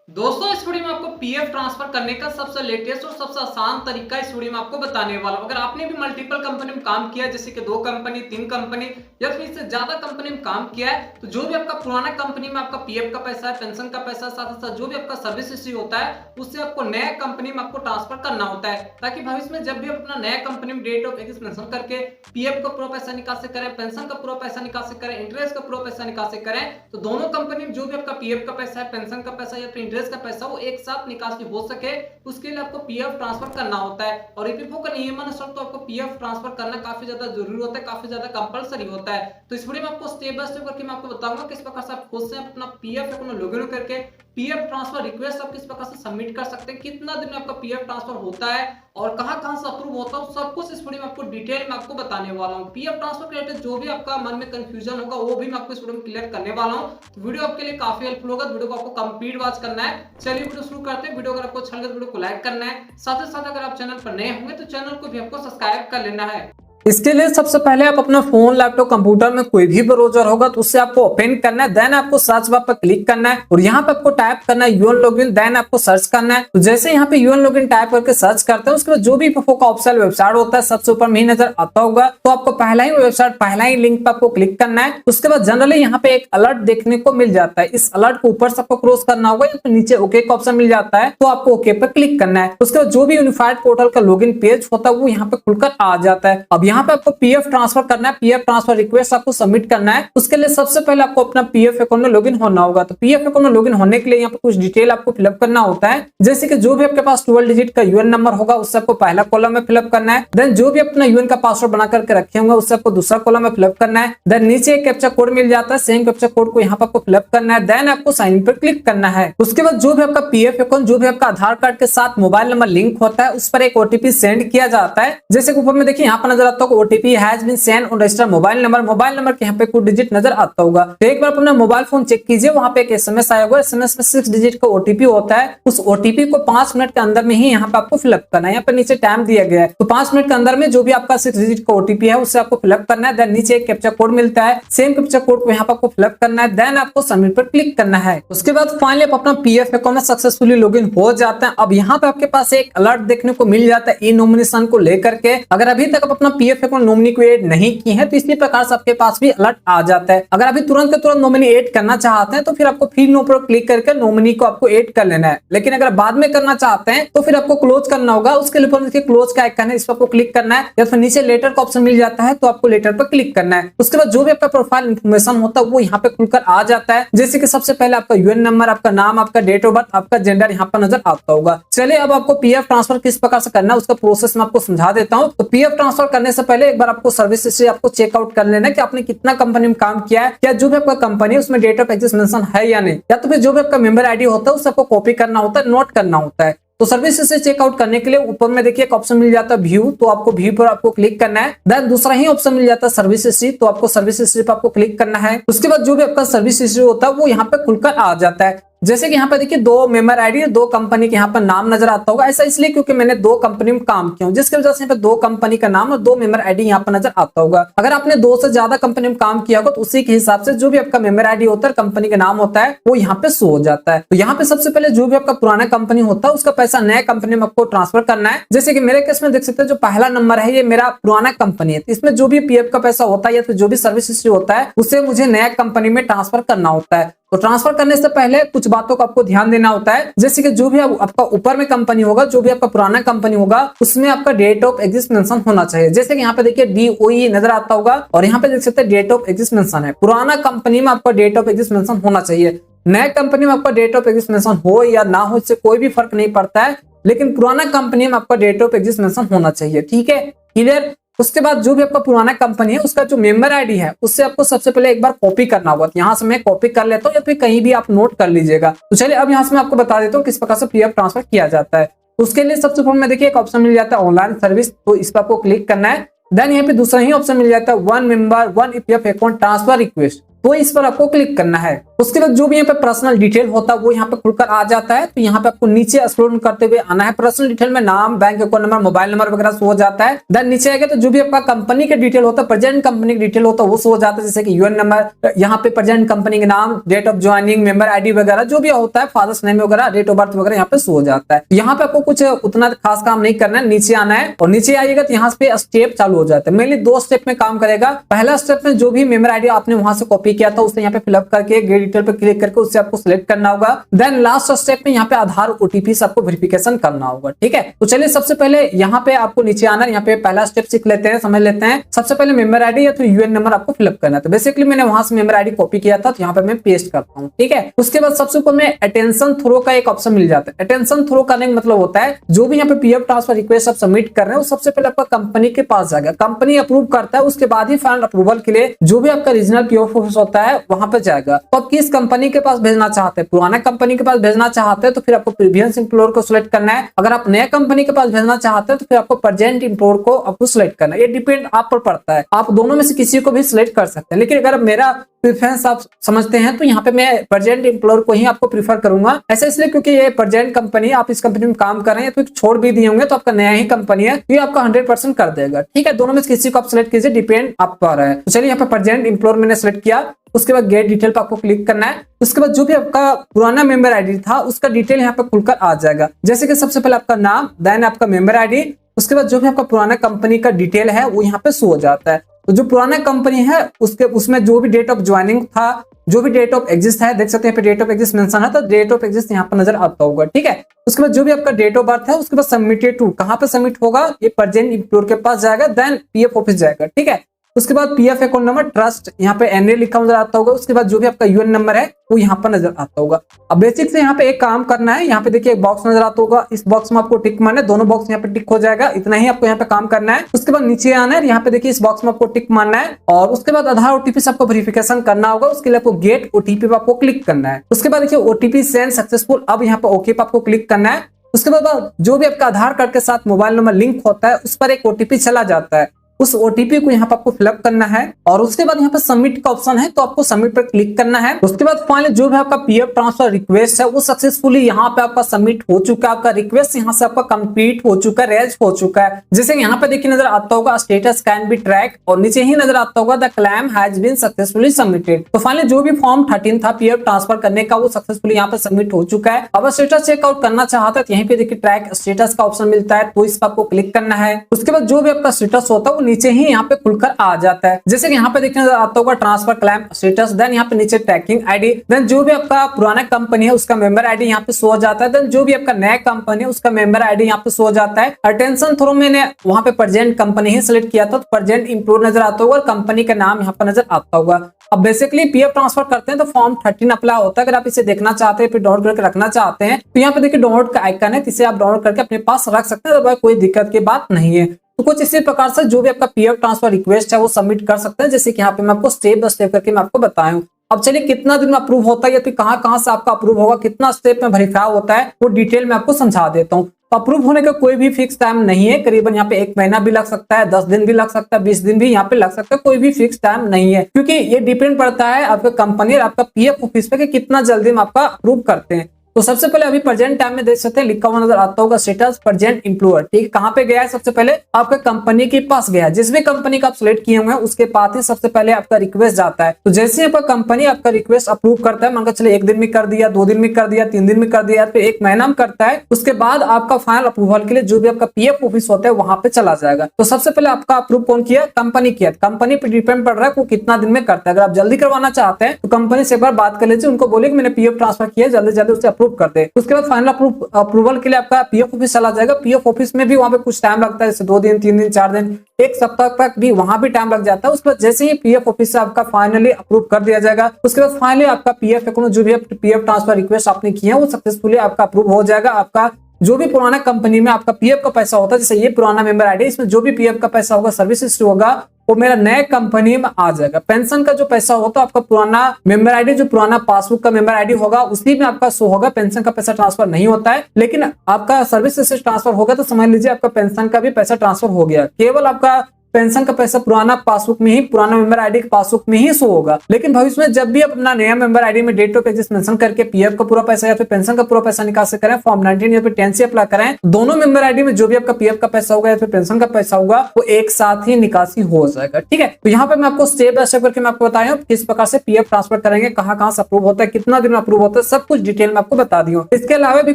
दोस्तों इस वीडियो में आपको पीएफ ट्रांसफर करने का सबसे लेटेस्ट और सबसे आसान तरीका इस वीडियो में आपको बताने वाला हूं। अगर आपने भी मल्टीपल कंपनी में काम किया है, जैसे कि 2 कंपनी 3 कंपनी या फिर इससे ज्यादा कंपनी में काम किया है, तो जो भी आपका पुराना कंपनी में आपका पीएफ का पैसा है, पेंशन का पैसा, साथ ही साथ जो भी आपका सर्विस हिस्ट्री होता है उससे आपको नया कंपनी में आपको ट्रांसफर करना होता है, ताकि भविष्य में जब भी अपना नया कंपनी में डेट ऑफ एक्स मेंशन करके पीएफ का पूरा पैसा निकासी करें, पेंशन का पूरा पैसा निकासी करें, इंटरेस्ट का पूरा पैसा निकासी करें, तो दोनों कंपनी में जो भी आपका पीएफ का पैसा है, पेंशन का पैसा या फिर इंटरेस्ट का पैसा वो एक साथ निकासी हो सके, उसके लिए आपको पीएफ ट्रांसफर करना होता है। और ईपीएफओ का नियमानुसार तो आपको पीएफ ट्रांसफर करना काफी ज्यादा जरूरी होता है, काफी ज्यादा कंपलसरी होता है। तो इस वीडियो में आपको स्टेप बाय स्टेप करके मैं आपको बताऊंगा किस प्रकार से आप खुद से अपना पीएफ अकाउंट में लॉगिन करके पीएफ ट्रांसफर रिक्वेस्ट आप किस प्रकार से सबमिट कर सकते हैं, कितना दिन में आपका पीएफ ट्रांसफर होता है और कहां-कहां से अप्रूव होता है, सब कुछ इस वीडियो में आपको डिटेल में आपको बताने वाला हूं। पीएफ ट्रांसफर के रिलेटेड जो भी आपका मन में कंफ्यूजन होगा वो भी मैं आपको इस वीडियो में क्लियर करने वाला हूं। तो वीडियो आपके लिए काफी हेल्पफुल होगा। वीडियो को आपको कंप्लीट वॉच करना है। चलिए वीडियो शुरू करते हैं। वीडियो अगर आपको अच्छा लगे तो वीडियो को लाइक करना है, साथ ही साथ अगर आप चैनल पर नए होंगे तो चैनल को भी आपको सब्सक्राइब कर लेना है। इसके लिए सबसे पहले आप अपना फोन, लैपटॉप, कंप्यूटर में कोई भी ब्राउजर होगा तो उससे आपको ओपन करना है। देन आपको सर्च बार पर क्लिक करना है और यहाँ पे आपको टाइप करना है यूएन लॉगिन। देन आपको सर्च करना है। तो जैसे यहाँ पे यूएन लॉगिन टाइप करके सर्च करते हैं, उसके बाद जो भी ईपीएफओ का ऑफिशियल वेबसाइट होता है सबसे ऊपर में ही नजर आता होगा, तो आपको पहला ही वेबसाइट, पहला ही लिंक पे आपको क्लिक करना है। उसके बाद जनरली यहाँ पे एक अलर्ट देखने को मिल जाता है। इस अलर्ट को ऊपर से आपको क्रॉस करना होगा या फिर नीचे ओके का ऑप्शन मिल जाता है, तो आपको ओके पर क्लिक करना है। उसके बाद जो भी यूनिफाइड पोर्टल का लॉगिन पेज होता है वो यहाँ पे खुलकर आ जाता है। अब यहाँ पे आपको पीएफ ट्रांसफर करना है, पीएफ ट्रांसफर रिक्वेस्ट आपको सबमिट करना है। उसके लिए सबसे पहले आपको अपना पीएफ अकाउंट में लॉगिन होना होगा। तो पीएफ अकाउंट में लॉगिन होने के लिए यहाँ पे कुछ डिटेल आपको फिलअप करना होता है, जैसे कि जो भी आपके पास 12 डिजिट का यूएन नंबर होगा उससे आपको पहला कॉलम में फिलअप करना है। देन जो भी अपना यूएन का पासवर्ड बना करके रखे होंगे उससे आपको दूसरा कॉलम में फिलअप करना है। देन नीचे एक कैप्चा कोड मिल जाता है, सेम कैप्चा कोड को यहाँ पर आपको फिलअप करना है। देन आपको साइन इन पर क्लिक करना है। उसके बाद जो भी आपका पीएफ अकाउंट, जो भी आपका आधार कार्ड के साथ मोबाइल नंबर लिंक होता है, उस पर एक ओटीपी सेंड किया जाता है। जैसे ऊपर में देखिए यहाँ पर नजर आता है OTP has been send on registered mobile number के यहाँ पे कुछ डिजिट नजर आता होगा। तो एक बार अपना मोबाइल फोन चेक कीजिए, वहां पे एक एसएमएस आया होगा। एसएमएस में 6 डिजिट का ओटीपी होता है। उस ओटीपी को 5 मिनट के अंदर में ही यहाँ पे आपको फिलअप करना है। यहाँ पे नीचे टाइम दिया गया है, तो 5 मिनट के अंदर में जो भी आपका 6 डिजिट का ओटीपी है उससे आपको फिलअप करना है। देन नीचे एक कैप्चा कोड मिलता है, सेम कैप्चा कोड को यहाँ पे आपको फिलअप करना है। देन आपको सबमिट पर क्लिक करना है। उसके बाद फाइनली आप अपना पीएफ अकाउंट में सक्सेसफुली लॉगिन हो जाता है। अब यहाँ पे आपके पास एक अलर्ट देखने को मिल जाता है ई नॉमिनेशन को लेकर के। अगर अभी तक आप अपना पीएफ अकाउंट नॉमिनी को ऐड नहीं की है तो इसी प्रकार से आपके पास भी अलर्ट आ जाता है। अगर अभी तुरंत के तुरंत नॉमिनी ऐड करना चाहते हैं तो फिर आपको फिर नो पर क्लिक करके नॉमिनी को आपको ऐड कर लेना है। लेकिन अगर बाद में करना चाहते हैं तो फिर आपको क्लोज करना होगा। उसके लिए ऊपर देखिए क्लोज का आइकन है, इस पर आपको क्लिक करना है, या फिर नीचे लेटर का ऑप्शन मिल जाता है तो आपको लेटर पर क्लिक करना है। उसके बाद जो भी आपका प्रोफाइल इन्फॉर्मेशन होता है वो यहाँ पे खुलकर आ जाता है, जैसे कि सबसे पहले आपका यूएन नंबर, आपका नाम, आपका डेट ऑफ बर्थ, आपका जेंडर यहाँ पर नजर आता होगा। चलिए अब आपको पीएफ ट्रांसफर किस प्रकार से करना है उसका प्रोसेस मैं आपको समझा देता हूँ। तो पीएफ ट्रांसफर करने से पहले एक बार आपको सर्विस हिस्ट्री आपको चेकआउट कर लेना है कि आपने कितना कंपनी में काम किया है, क्या जो भी आपका कंपनी है उसमें डेट ऑफ एक्सिस्ट मेंशन है या नहीं, या तो फिर जो भी आपका मेंबर आईडी होता है उसको आपको कॉपी करना होता है, नोट करना होता है। तो सर्विस से चेकआउट करने के लिए ऊपर में देखिए एक ऑप्शन मिल जाता है व्यू, तो आपको व्यू पर आपको क्लिक करना है। देन दूसरा ही ऑप्शन मिल जाता है सर्विस हिस्ट्री, तो आपको सर्विस हिस्ट्री पर आपको क्लिक करना है। उसके बाद जो भी आपका सर्विस हिस्ट्री होता है वो यहाँ पे खुलकर आ जाता है। जैसे कि यहाँ पे देखिए 2 मेंबर आईडी और 2 कंपनी के यहाँ पर नाम नजर आता होगा। ऐसा इसलिए क्योंकि मैंने 2 कंपनी में काम किया हूँ, जिसकी वजह से यहाँ पे 2 कंपनी का नाम और 2 मेंबर आईडी यहाँ पर नजर आता होगा। अगर आपने 2 से ज्यादा कंपनी में काम किया होगा तो उसी के हिसाब से जो भी आपका मेंबर आईडी होता है, कंपनी का नाम होता है, वो यहाँ पे शो हो जाता है। तो यहाँ पे सबसे पहले जो भी आपका पुराना कंपनी होता है उसका पैसा नया कंपनी में आपको ट्रांसफर करना है। जैसे कि मेरे केस में देख सकते हैं जो पहला नंबर है ये मेरा पुराना कंपनी है, इसमें जो भी पीएफ का पैसा होता है या फिर जो भी सर्विस हिस्ट्री होता है उसे मुझे नया कंपनी में ट्रांसफर करना होता है। तो ट्रांसफर करने से पहले कुछ बातों का आपको ध्यान देना होता है, जैसे कि जो भी आपका ऊपर में कंपनी होगा, जो भी आपका पुराना कंपनी होगा उसमें आपका डेट ऑफ एक्सिस्ट मेंशन होना चाहिए। जैसे कि यहाँ पे देखिए डीओई नजर आता होगा और यहाँ पे देख सकते हैं डेट ऑफ एक्सिस्ट मेंशन है। पुराना कंपनी में आपका डेट ऑफ एक्सिस्ट मेंशन होना चाहिए। नया कंपनी में आपका डेट ऑफ एक्सिस्ट मेंशन हो या ना हो इससे कोई भी फर्क नहीं पड़ता है, लेकिन पुराना कंपनी में आपका डेट ऑफ एक्सिस्ट मेंशन होना चाहिए। ठीक है, क्लियर। उसके बाद जो भी आपका पुराना कंपनी है उसका जो मेंबर आईडी है उससे आपको सबसे पहले एक बार कॉपी करना होगा। तो यहाँ से मैं कॉपी कर लेता हूँ या फिर कहीं भी आप नोट कर लीजिएगा। तो चलिए अब यहाँ से मैं आपको बता देता हूँ किस प्रकार से पीएफ ट्रांसफर किया जाता है। उसके लिए सबसे पहले में देखिए एक ऑप्शन मिल जाता है ऑनलाइन सर्विस, तो इस पर आपको क्लिक करना है। देन यहाँ पे दूसरा ही ऑप्शन मिल जाता है one member one EPF account transfer request, तो इस पर आपको क्लिक करना है। उसके बाद जो भी यहाँ पे पर्सनल डिटेल होता है वो यहाँ पे खुलकर आ जाता है। तो यहाँ पे आपको नीचे स्क्रॉल करते हुए आना है। पर्सनल डिटेल में नाम, bank account number, mobile number वगैरह शो हो जाता है। देन नीचे आएगा तो जो भी आपका कंपनी का डिटेल होता है, प्रेजेंट कंपनी का डिटेल होता है वो शो हो जाता है, जैसे कि यूएन नंबर, यहाँ पे प्रेजेंट कंपनी के नाम, date of joining, member ID वगैरह जो भी होता है, फादर्स नेम वगैरह, डेट ऑफ बर्थ वगैरह यहाँ पे शो हो जाता है। यहाँ पे आपको कुछ उतना खास काम नहीं करना है, नीचे आना है और नीचे आइएगा तो यहाँ पे स्टेप चालू हो जाता है। मेनली 2 स्टेप में काम करेगा। पहला स्टेप में जो भी मेंबर आईडी आपने वहां से कॉपी किया था उसे यहाँ पे फिलअप करके गेट डिटेल पे क्लिक करके उससे आपको सिलेक्ट करना होगा। देन लास्ट स्टेप में यहाँ पे आधार ओटीपी से आपको वेरिफिकेशन करना होगा, ठीक है। तो चलिए सबसे पहले यहाँ पे आपको नीचे आना है। यहाँ पे पहला स्टेप सीख लेते हैं, समझ लेते हैं। सबसे पहले मेंबर आईडी या फिर यूएन नंबर आपको फिलअप करना है। तो बेसिकली मैंने वहां से मेंबर आईडी कॉपी किया था तो यहाँ पे मैं पेस्ट करता हूँ, ठीक है। उसके बाद सबसे ऊपर में अटेंशन थ्रो का एक ऑप्शन मिल जाता है। अटेंशन थ्रो करने का मतलब होता है जो भी यहाँ पे पीएफ ट्रांसफर रिक्वेस्ट आप सबमिट कर रहे हैं वो सबसे पहले आपका कंपनी के पास जाएगा, कंपनी अप्रूव करता है, उसके बाद ही फाइनल अप्रूवल के लिए जो भी आपका रीजनल पीएफ ऑफिस होता है वहां पे जाएगा। तो आप किस कंपनी के पास भेजना चाहते हैं, पुराना कंपनी के पास भेजना चाहते हैं तो फिर आपको प्रीवियस एम्प्लॉयर को सिलेक्ट करना है। अगर आप नया कंपनी के पास भेजना चाहते हैं तो फिर आपको प्रेजेंट एम्प्लॉयर को आपको सिलेक्ट करना है। ये डिपेंड आप पर पड़ता है, आप दोनों में से किसी को भी सिलेक्ट कर सकते हैं। लेकिन अगर मेरा प्रेफरेंस आप समझते हैं तो यहाँ पे मैं प्रेजेंट एम्प्लॉयर को ही आपको प्रीफर करूंगा। ऐसा इसलिए क्योंकि ये प्रेजेंट कंपनी, आप इस कंपनी में काम कर रहे हैं तो छोड़ भी दिए होंगे तो आपका नया ही कंपनी है, ये आपका 100% कर देगा, ठीक है। दोनों में से किसी को आप सिलेक्ट कीजिए, डिपेंड आप पर है। तो चलिए यहाँ पे प्रेजेंट एम्प्लॉयर मैंने सिलेक्ट किया। उसके बाद गेट डिटेल पर आपको क्लिक करना है। उसके बाद जो भी आपका पुराना मेंबर आईडी था उसका डिटेल यहाँ पे खुलकर आ जाएगा, जैसे कि सबसे पहले आपका नाम, देन आपका मेंबर आईडी, उसके बाद जो भी आपका पुराना कंपनी का डिटेल है वो यहाँ पे शो हो जाता है। तो जो पुराना कंपनी है उसमें जो भी डेट ऑफ ज्वाइनिंग था, जो भी डेट ऑफ एग्जिस्ट है, देख सकते हैं पे डेट ऑफ एग्जिस्ट मेंशन है तो डेट ऑफ एग्जिस्ट यहाँ पर नजर आता होगा, ठीक है। उसके बाद जो भी आपका डेट ऑफ बर्थ है उसके बाद सबमिटेड टू, कहाँ पे सबमिट होगा, ये प्रेजेंट एम्प्लॉयर के पास जाएगा, देन पीएफ ऑफिस जाएगा, ठीक है। उसके बाद पीएफ अकाउंट नंबर, ट्रस्ट यहाँ पे एनए लिखा नजर आता होगा। उसके बाद जो भी आपका यूएन नंबर है वो यहाँ पर नजर आता होगा। अब बेसिक से यहाँ पे एक काम करना है, यहाँ पे देखिए एक बॉक्स नजर आता होगा, इस बॉक्स में आपको टिक मारना है, दोनों बॉक्स यहाँ पे टिक हो जाएगा, इतना ही आपको यहाँ पे काम करना है। उसके बाद नीचे आना है, यहाँ पे देखिए इस बॉक्स में आपको टिक मारना है और उसके बाद आधार ओटीपी से आपको वेरिफिकेशन करना होगा। उसके लिए आपको गेट ओटीपी पे आपको क्लिक करना है। उसके बाद देखिए ओटीपी सेंड सक्सेसफुल, अब यहाँ पे ओके पे आपको क्लिक करना है। उसके बाद जो भी आपका आधार कार्ड के साथ मोबाइल नंबर लिंक होता है उस पर एक ओटीपी चला जाता है, उस ओटीपी को यहाँ पर आपको फिलअप करना है और उसके बाद यहाँ पे सबमिट का ऑप्शन है तो आपको सबमिट पर क्लिक करना है। उसके बाद फाइनली जो भी आपका पीएफ ट्रांसफर रिक्वेस्ट है वो सक्सेसफुली यहाँ पे आपका सबमिट हो चुका है, आपका रिक्वेस्ट यहाँ से आपका कंप्लीट हो चुका है, रेज हो चुका है। जैसे यहाँ पे देखिए नजर आता होगा स्टेटस कैन बी ट्रैक और नीचे ही नजर आता होगा the claim has been successfully submitted. तो फाइनली जो भी फॉर्म 13 था पीएफ ट्रांसफर करने का वो सक्सेसफुली यहाँ पे सबमिट हो चुका है। अब स्टेटस चेकआउट करना चाहता है तो यहीं पे देखिए ट्रैक स्टेटस का ऑप्शन मिलता है, तो इस पर आपको क्लिक करना है। उसके बाद जो भी आपका स्टेटस होता है वो नीचे ही यहाँ पे खुलकर आ जाता है, जैसे कि यहाँ पे देखने आता होगा ट्रांसफर क्लेम स्टेटस, देन यहाँ पे नीचे ट्रैकिंग आईडी, देन जो भी आपका पुराना कंपनी है उसका मेंबर आईडी यहाँ पे शो हो जाता है, देन जो भी आपका नया कंपनी है उसका मेंबर आईडी यहाँ पे शो हो जाता है। अटेंशन थ्रो मैंने वहां पे प्रेजेंट कंपनी ही सिलेक्ट किया था तो प्रेजेंट एम्प्लॉयर नजर आता होगा और कंपनी का नाम यहाँ पर नजर आता होगा। अब बेसिकली पीएफ ट्रांसफर करते हैं तो फॉर्म 13 अप्लाई होता है। अगर आप इसे देखना चाहते हैं फिर डाउनलोड करके रखना चाहते हैं तो यहाँ पे देखिए डाउनलोड का आइकन है, इसे आप डाउनलोड करके अपने पास रख सकते हैं, तो कोई दिक्कत की बात नहीं है। तो कुछ इसी प्रकार से जो भी आपका पीएफ ट्रांसफर रिक्वेस्ट है वो सबमिट कर सकते हैं, जैसे कि यहाँ पे मैं आपको स्टेप बाय स्टेप करके मैं आपको बताया हूँ। अब चलिए कितना दिन में अप्रूव होता है या फिर कहाँ से आपका अप्रूव होगा, कितना स्टेप में वेरीफाई होता है वो डिटेल में आपको समझा देता हूँ। अप्रूव होने का कोई भी फिक्स टाइम नहीं है, करीबन यहाँ पे 1 महीना भी लग सकता है, 10 दिन भी लग सकता है, 20 दिन भी यहाँ पे लग सकता है, कोई भी फिक्स टाइम नहीं है, क्योंकि ये डिपेंड पड़ता है आपका कंपनी और आपका पीएफ ऑफिस पे कि कितना जल्दी में आपका अप्रूव करते हैं। तो सबसे पहले अभी प्रेजेंट टाइम में देख सकते हैं लिखा हुआ नजर आता होगा स्टेटस प्रेजेंट एम्प्लॉयर, ठीक है। कहाँ पे गया है, सबसे पहले आपका कंपनी के पास गया है, जिस भी कंपनी का आप सिलेक्ट किए हुए हैं उसके पास ही सबसे पहले आपका रिक्वेस्ट जाता है। तो जैसे ही आपका कंपनी आपका रिक्वेस्ट अप्रूव करता है, मान के चले 1 दिन में कर दिया, 2 दिन में कर दिया, 3 दिन में कर दिया, फिर 1 महीना में करता है, उसके बाद आपका फाइनल अप्रूवल के लिए जो भी आपका पीएफ ऑफिस होता है वहां पे चला जाएगा। तो सबसे पहले आपका अप्रूव कौन किया, कंपनी किया, कंपनी पे डिपेंड पड़ रहा है वो कितना दिन में करता है। अगर आप जल्दी करवाना चाहते हैं तो कंपनी से एक बार बात कर लीजिए, उनको बोले कि मैंने पीएफ ट्रांसफर किया, जल्दी जल्दी उसे अप्रूव कर दे। उसके फाइनल अप्रूवल के लिए आपका पीएफ ऑफिस चला जाएगा। पीएफ ऑफिस में भी वहां पे कुछ टाइम लगता है, जैसे 2 दिन, 3 दिन, 4 दिन, 1 सप्ताह तक भी वहां भी टाइम लग जाता है। उसके बाद जैसे ही पीएफ ऑफिस से आपका फाइनली अप्रूव कर दिया जाएगा, उसके बाद फाइनली आपका पीएफ अकाउंट जो भी पीएफ ट्रांसफर रिक्वेस्ट आपने किया है वो सक्सेसफुली आपका अप्रूव हो जाएगा। आपका जो भी पुराना कंपनी में आपका पीएफ का पैसा होता है, जैसे ये पुराना मेंबर आईडी, इसमें जो भी पीएफ का पैसा होगा, सर्विस हिस्ट्री होगा, वो मेरा नए कंपनी में आ जाएगा। पेंशन का जो पैसा होता है आपका पुराना मेंबर आईडी, जो पुराना पासबुक का मेंबर आईडी होगा उसी में आपका शो होगा। पेंशन का पैसा ट्रांसफर नहीं होता है, लेकिन आपका सर्विस हिस्ट्री ट्रांसफर होगा तो समझ लीजिए आपका पेंशन का भी पैसा ट्रांसफर हो गया। केवल आपका पेंशन का पैसा पुराना पासबुक में ही, पुराना मेंबर आईडी के पासबुक में ही शो होगा। लेकिन भविष्य में जब भी आप अपना नया मेंबर आईडी में डेट ऑफ एग्जिस्ट मेंशन करके पीएफ का पूरा पैसा या फिर पेंशन का पूरा पैसा निकासी करें, फॉर्म 19 या फिर 10 से अप्लाई करें, दोनों मेंबर आईडी में जो भी आपका पीएफ का पैसा होगा या फिर पेंशन का पैसा होगा वो एक साथ ही निकासी हो जाएगा। ठीक है, तो यहाँ पे मैं आपको स्टेप बाय स्टेप करके मैं आपको बताया किस प्रकार से पीएफ ट्रांसफर करेंगे, कहाँ से अप्रूव होता है, कितना दिन में अप्रूव होता है, सब कुछ डिटेल में आपको बता दी हूँ। इसके अलावा भी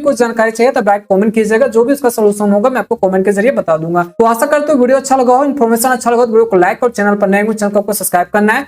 कुछ जानकारी चाहिए तो डायरेक्ट कमेंट कीजिएगा, जो भी इसका सोल्यूशन होगा मैं आपको कमेंट के जरिए बता दूंगा। तो आशा करते हो वीडियो अच्छा लगा हो, इन्फॉर्मेशन अच्छा लगा तो वीडियो को लाइक और चैनल पर नए चैनल को सब्सक्राइब करना है।